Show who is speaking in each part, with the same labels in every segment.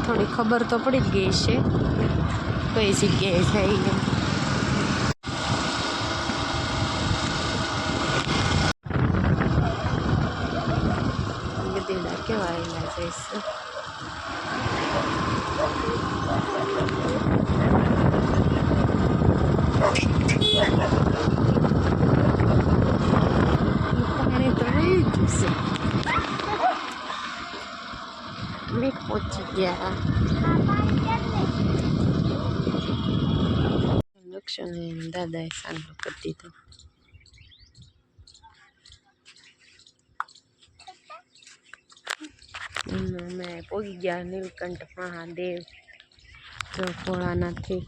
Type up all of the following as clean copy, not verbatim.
Speaker 1: થોડી ખબર તો પડી જ ગઈ છે કઈ જગ્યાએ જાય. ગધેડા કેવા આવેલા જઈશ. પાણી તો રહી જશે. મેં પહોંચી ગયા. લક્ષણ દાદાએ સાંભળો કરી દીધો. અમે પહોંચી ગયા નીલકંઠ મહાદેવ. જો ભોળાનાથથી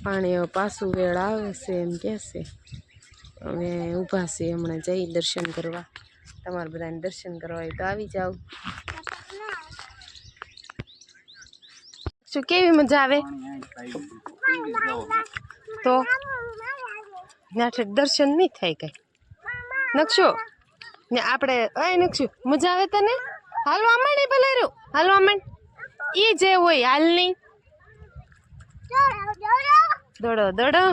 Speaker 1: પાણી પાછું વેળ આવે છે એમ કહેશે. અમે ઊભા છીએ, હમણાં જઈ દર્શન કરવા. તમારે બધાને દર્શન કરવા હોય તો આવી જાઓ. શું કેવી મજા આવે તો ત્યાંથી દર્શન નહીં થાય કઈ. નકશો ને આપણે નકશું મજા આવે તને. હાલવા માંડ ભલે રહ્યું, હાલવા માંડ. એ જે હોય હાલ નહીં. દડો દડો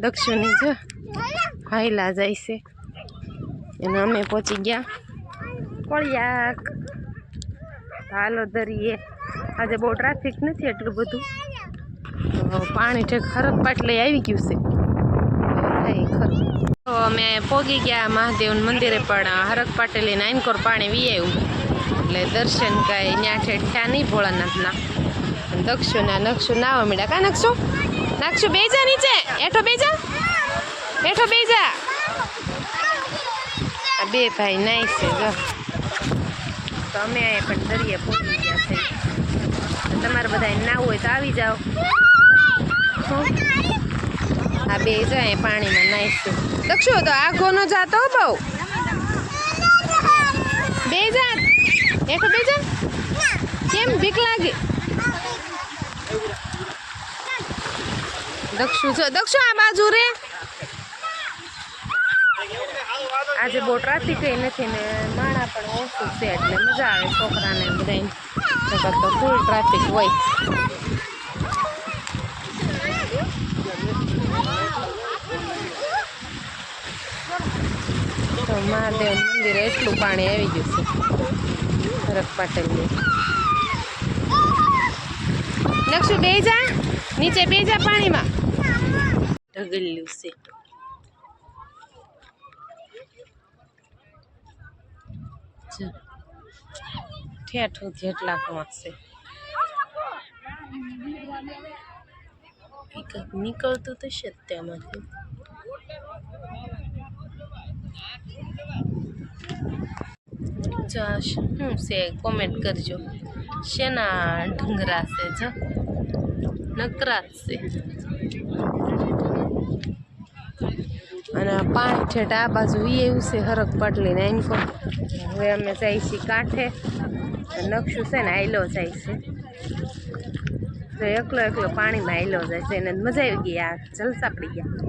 Speaker 1: દક્ષુની જો હાઈલા જાય છે. અને અમે પહોંચી ગયા કોળિયાક. હાલો દરીએ. આજે બહુ ટ્રાફિક નથી એટલું બધું. પાણી ઠેક હરક પાટલે આવી ગયું છે. તો અમે પોગી ગયા મહાદેવ મંદિરે, પણ હરક પાટેલી નાનકોર પાણી વી આવ્યું એટલે દર્શન કાંઈ ત્યાં ઠેઠ થયા નહીં ભોળાનાથના. દક્ષુ ના નકશુ નાવા મીડા. કા નકશુ નાખશું બેજા નીચે. એઠો બેજા, એઠો બેજા. આ બે ભાઈ નાઈ છે જો. તો અમે અહીંયા પણ દરિયે પહોંચી ગયા છે. તમારે બધા નાવું હોય તો આવી જાઓ. આ બે જાય પાણીમાં નાઈશે. દક્ષુ તો આઘો ન જાતો બહુ. બે જા એઠો બે જા. કેમ બીક લાગે? દક્ષુ જો દક્ષુ આ બાજુ રે. આજે બહુ ટ્રાફિક નથી ને માણા પણ ઓછું છે એટલે મજા આવે છોકરાને બધાને. તો ફૂલ ટ્રાફિક હોય. તો મહાદેવ મંદિર એટલું પાણી આવી ગયું છે હરક પાટેલની. નકશું બે જા નીચે, બે જા પાણીમાં. ઢગલ્યું છે. ઠેઠું જેટલા પહોંચશે. નીકળતું તો છે ત્યાંમાંથી. શું છે કોમેન્ટ કરજો. શેના ડુંગરા છે જો નકરા જ છે અને પાણી છેટ આ બાજુ એવું છે હરક પાટલી ને એમ કહો હવે અમે જાય છીએ કાંઠે નકશું છે ને આયલો જાય છે તો એકલો એકલો પાણીમાં આયલો જાય છે એને મજા આવી ગઈ આ જલસા પડી ગયા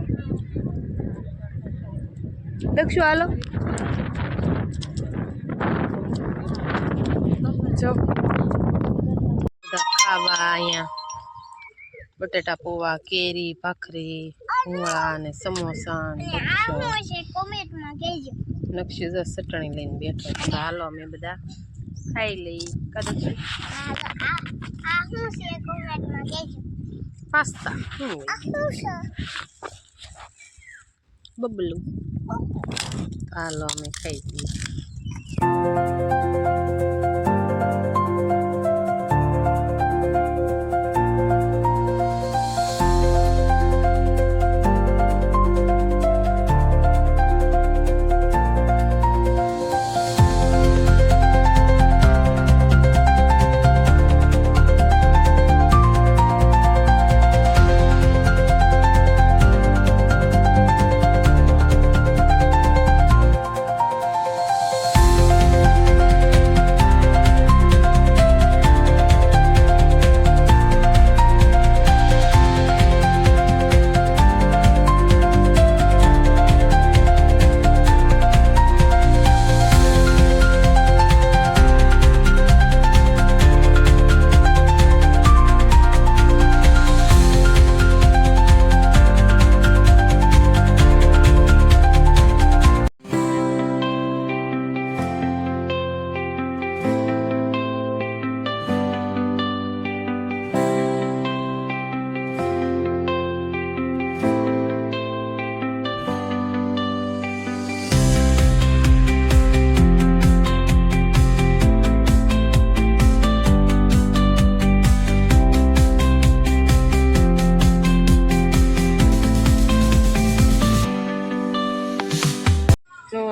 Speaker 1: દક્ષુ હાલો જો ખાવા અહીંયા બટેટા પૌવા કેરી ભાખરી ભૂંગળા ને સમોસા નકશી જો ચટણી લઈને બેઠો તો હાલો અમે બધા ખાઈ લઈ કદક્ષ પાસ્તા બબલું હાલો અમે ખાઈ લઈએ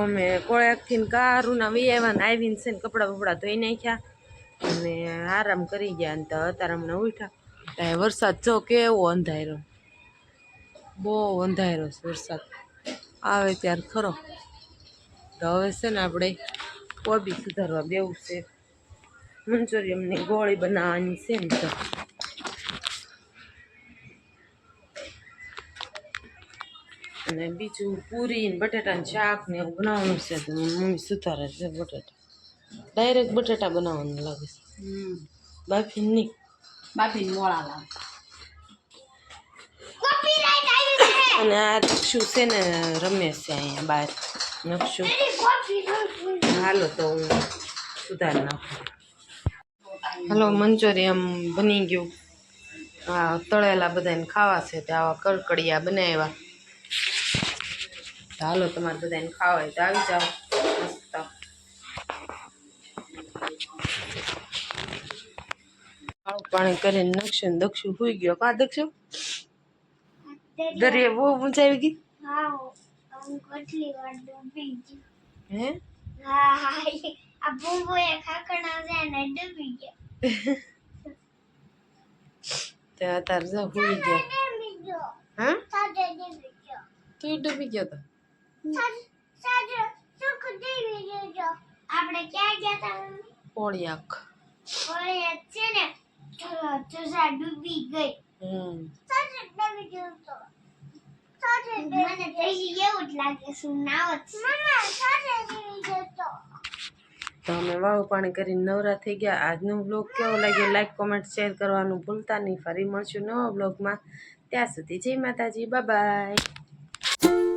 Speaker 1: અમે કોળાકથી કારુના વિયાવાને આવીને છે ને કપડાં બપડા ધોઈ નાખ્યા અને આરામ કરી ગયા અને અત્યારે હમણાં ઉઠ્યા ત્યાં વરસાદ જો કેવો અંધારો બહુ અંધારો છે વરસાદ આવે ત્યારે ખરો તો હવે છે ને આપણે કોબી સુધારવા બેવું છે મંચુરિયમની ગોળી બનાવવાની છે ને તો અને બીજું પૂરી ને બટાટાનું શાક ને એવું બનાવવાનું છે તો મમ્મી સુધારે છે બટાટા ડાયરેક્ટ બટાટા બનાવવાનું લાગે છે બાફી નહીં બાફી મોળા લાગે અને આ નકશું છે ને રમેશ છે અહીંયા બહાર નકશું હાલો તો હું સુધારી નાખું હાલો મંચુરિયમ બની ગયું હા તળેલા બધાને ખાવા છે તો આવા કડકડિયા બનાવ્યા હાલો તમારે બધાને ખાવા હોય તો આવી જાઓ મસ્ત પાણી કરીને નકશું ને દક્ષું સુઈ ગયો કા દક્ષુ દરિયા બહુ ઊંચાઈ આવી ગઈ હે અત્યારે જો સુઈ ગયા હા તું ડૂબી ગયો તો
Speaker 2: આપણે ક્યાં ગયા હતા
Speaker 1: પોળિયાક
Speaker 2: છે ને ચલો ડૂબી ગઈ ડૂબી ગયો તો મને થઈ એવું જ લાગે શું નાવ
Speaker 1: તો અમે વાળું પાણી કરીને નવરા થઈ ગયા આજનો બ્લોગ કેવો લાગ્યો લાઈક કોમેન્ટ શેર કરવાનું ભૂલતા નહીં ફરી મળશું નવા બ્લોગમાં ત્યાં સુધી જય માતાજી બાય બાય